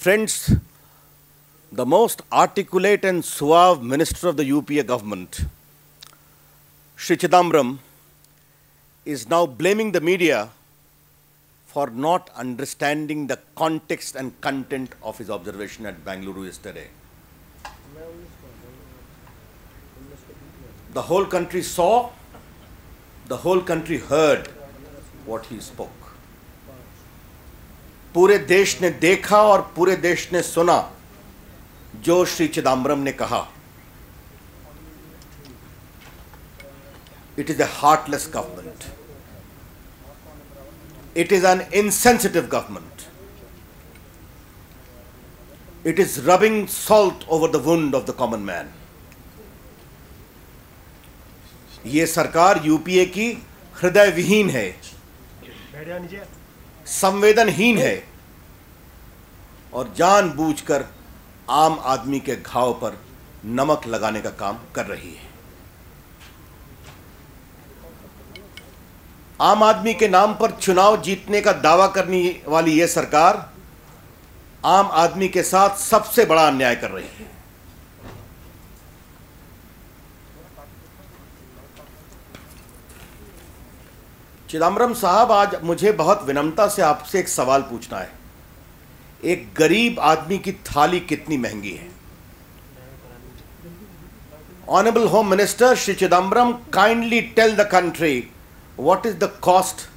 Friends, the most articulate and suave minister of the UPA government, Shri Chidambaram, is now blaming the media for not understanding the context and content of his observation at Bangalore yesterday. The whole country saw, the whole country heard what he spoke. पूरे देश ने देखा और पूरे देश ने सुना जो श्री चिदम्बरम ने कहा. It is a heartless government. It is an insensitive government. It is rubbing salt over the wound of the common man. ये सरकार यूपीए की हृदय विहीन है, संवेदनहीन है और जानबूझकर आम आदमी के घाव पर नमक लगाने का काम कर रही है. आम आदमी के नाम पर चुनाव जीतने का दावा करने वाली यह सरकार आम आदमी के साथ सबसे बड़ा अन्याय कर रही है. चिदम्बरम साहब, आज मुझे बहुत विनम्रता से आपसे एक सवाल पूछना है. एक गरीब आदमी की थाली कितनी महंगी है? Honourable home minister Shri Chidambaram, kindly tell the country what is the cost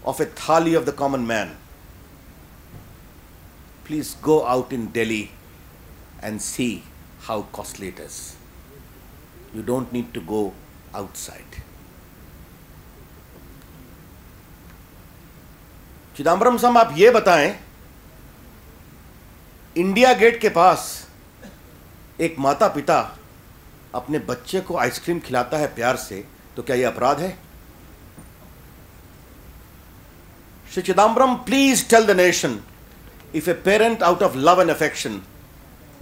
of a thali of the common man. Please go out in Delhi and see how costly it is. You don't need to go outside. Chidambaram साहब, आप ये बताएं, India gate के पास एक माता पिता अपने बच्चे को आइसक्रीम खिलाता है प्यार से, तो क्या यह अपराध है? Shri Chidambaram, please tell the nation, if a parent out of love and affection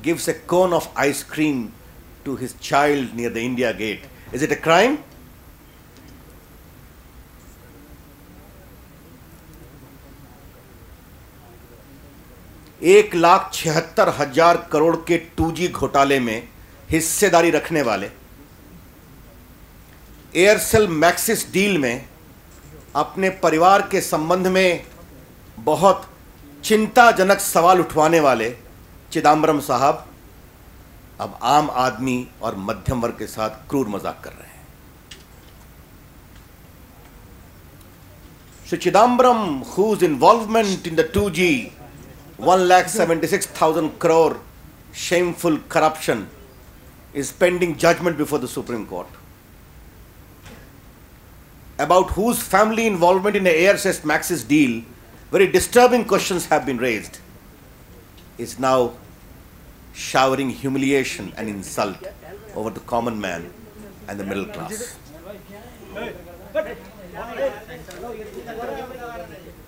gives a cone of ice cream to his child near the India gate, is it a crime? $1,76,000 crore के 2G घोटाले में हिस्सेदारी रखने वाले, Aircel Maxis deal में अपने परिवार के संबंध में बहुत चिंताजनक सवाल उठवाने वाले चिदम्बरम साहब अब आम आदमी और मध्यम वर्ग के साथ क्रूर मजाक कर रहे हैं. Shri Chidambaram, whose involvement in the 2G 1,76,000 crore shameful corruption is pending judgment before the Supreme Court, about whose family involvement in the AirSys Maxis deal very disturbing questions have been raised, is now showering humiliation and insult over the common man and the middle class.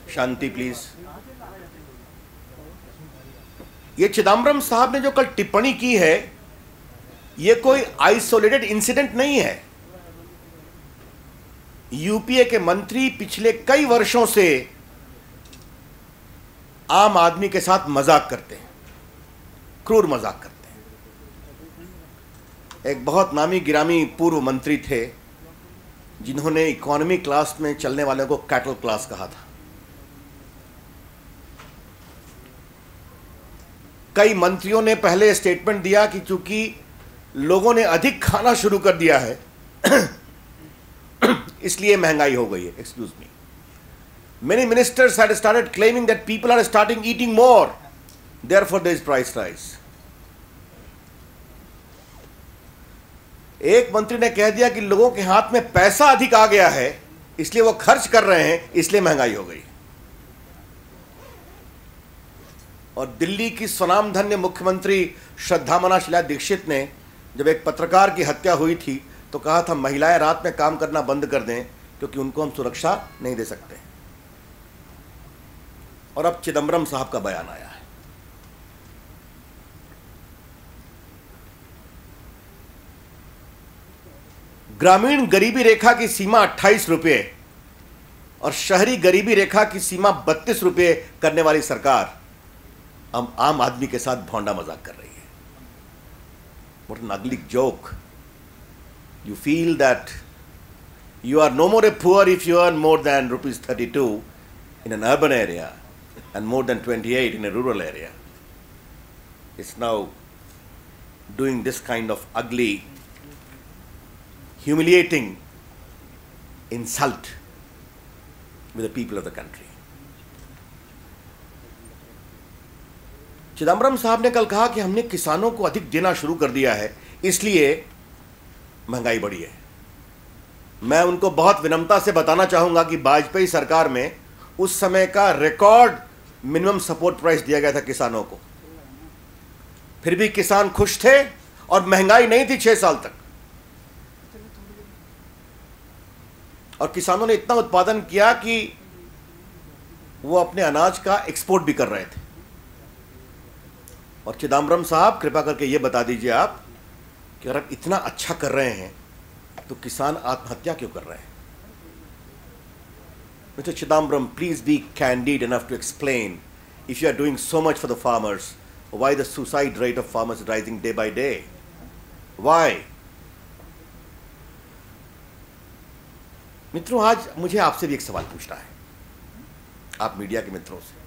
Shanti, please. ये चिदम्बरम साहब ने जो कल टिप्पणी की है, ये कोई आइसोलेटेड इंसिडेंट नहीं है. यूपीए के मंत्री पिछले कई वर्षों से आम आदमी के साथ मजाक करते हैं, क्रूर मजाक करते हैं. एक बहुत नामी गिरामी पूर्व मंत्री थे जिन्होंने इकोनॉमी क्लास में चलने वाले को कैटल क्लास कहा था. कई मंत्रियों ने पहले स्टेटमेंट दिया कि चूंकि लोगों ने अधिक खाना शुरू कर दिया है इसलिए महंगाई हो गई है. Excuse me. Many ministers had started claiming that people are starting eating more, therefore there is price rise. एक मंत्री ने कह दिया कि लोगों के हाथ में पैसा अधिक आ गया है, इसलिए वो खर्च कर रहे हैं, इसलिए महंगाई हो गई. और दिल्ली की स्वनामधन्य मुख्यमंत्री श्रद्धामना शीला दीक्षित ने जब एक पत्रकार की हत्या हुई थी तो कहा था महिलाएं रात में काम करना बंद कर दें क्योंकि उनको हम सुरक्षा नहीं दे सकते. और अब चिदम्बरम साहब का बयान आया है. ग्रामीण गरीबी रेखा की सीमा 28 रुपये और शहरी गरीबी रेखा की सीमा 32 रुपये करने वाली सरकार आम आदमी के साथ भौंडा मजाक कर रही है। What an ugly joke. You feel that you are no more a poor if you earn more than rupees 32 in an urban area and more than 28 in a rural area. It's now doing this kind of ugly, humiliating insult with the people of the country. Chidambaram साहब ने कल कहा कि हमने किसानों को अधिक देना शुरू कर दिया है, इसलिए महंगाई बढ़ी है। मैं उनको बहुत विनम्रता से बताना चाहूंगा कि वाजपेयी सरकार में उस समय का रिकॉर्ड मिनिमम सपोर्ट प्राइस दिया गया था किसानों को, फिर भी किसान खुश थे और महंगाई नहीं थी 6 साल तक। और किसानों ने इतना उत्पादन किया कि वो अपने अनाज का एक्सपोर्ट भी कर रहे थे। और चिदम्बरम साहब, कृपा करके ये बता दीजिए आप कि अगर आप इतना अच्छा कर रहे हैं तो किसान आत्महत्या क्यों कर रहे हैं? Mr. Chidambaram, please be candid enough to explain, if you are doing so much for the farmers, why the suicide rate of farmers is rising day by day? Why? मित्रों, आज मुझे आपसे भी एक सवाल पूछना है, आप मीडिया के मित्रों से।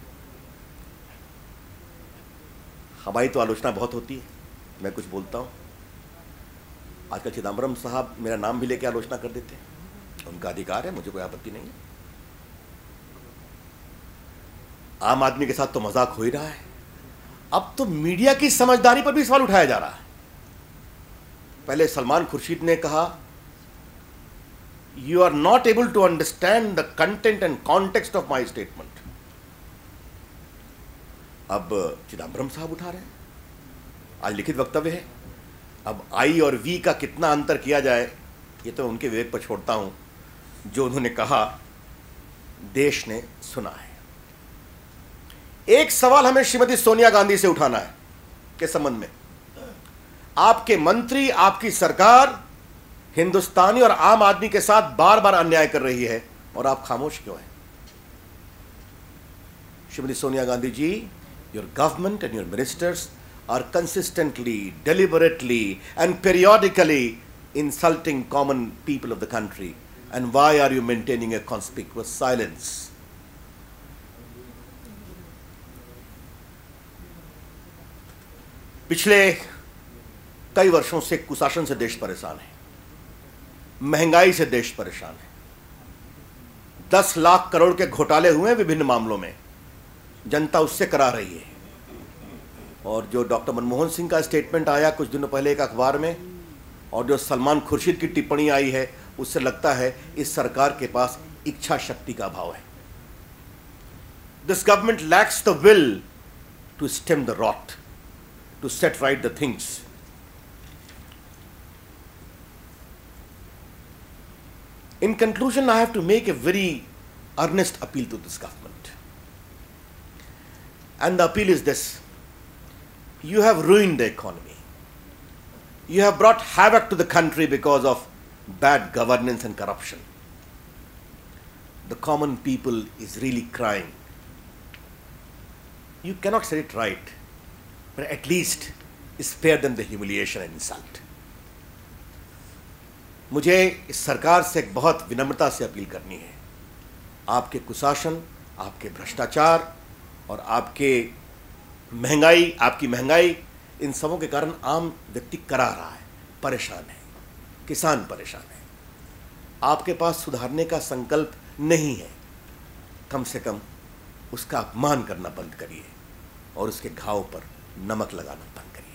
हमारी तो आलोचना बहुत होती है, मैं कुछ बोलता हूं। आजकल चिदम्बरम साहब मेरा नाम भी लेके आलोचना कर देते हैं, उनका अधिकार है, मुझे कोई आपत्ति नहीं है। आम आदमी के साथ तो मजाक हो ही रहा है, अब तो मीडिया की समझदारी पर भी सवाल उठाया जा रहा है। पहले सलमान खुर्शीद ने कहा, you are not able to understand the content and context of my statement. अब चिदम्बरम साहब उठा रहे हैं, आज लिखित वक्तव्य है। अब आई और वी का कितना अंतर किया जाए, ये तो उनके विवेक पर छोड़ता हूं। जो उन्होंने कहा देश ने सुना है। एक सवाल हमें श्रीमती सोनिया गांधी से उठाना है के संबंध में। आपके मंत्री, आपकी सरकार हिंदुस्तानी और आम आदमी के साथ बार बार अन्याय कर रही है और आप खामोश क्यों हैं? Shrimati Sonia Gandhi ji, your government and your ministers are consistently, deliberately and periodically insulting common people of the country. And why are you maintaining a conspicuous silence? पिछले कई वर्षों से कुशासन से देश परेशान है, महंगाई से देश परेशान है। 10 लाख करोड़ के घोटाले हुए हैं विभिन्न मामलों में, जनता उससे करा रही है। और जो डॉक्टर मनमोहन सिंह का स्टेटमेंट आया कुछ दिनों पहले एक अखबार में, और जो सलमान खुर्शीद की टिप्पणी आई है, उससे लगता है इस सरकार के पास इच्छा शक्ति का अभाव है। This government lacks the will to stem the rot, to set right the things. In conclusion, I have to make a very earnest appeal to this government. And the appeal is this: you have ruined the economy. You have brought havoc to the country because of bad governance and corruption. The common people is really crying. You cannot say it right, but at least spare them the humiliation and insult. मुझे इस सरकार से एक बहुत विनम्रता से appeal करनी है। आपके कुशासन, आपके भ्रष्टाचार और आपकी महंगाई, इन सबों के कारण आम व्यक्ति करा रहा है, परेशान है, किसान परेशान है। आपके पास सुधारने का संकल्प नहीं है, कम से कम उसका अपमान करना बंद करिए और उसके घाव पर नमक लगाना बंद करिए।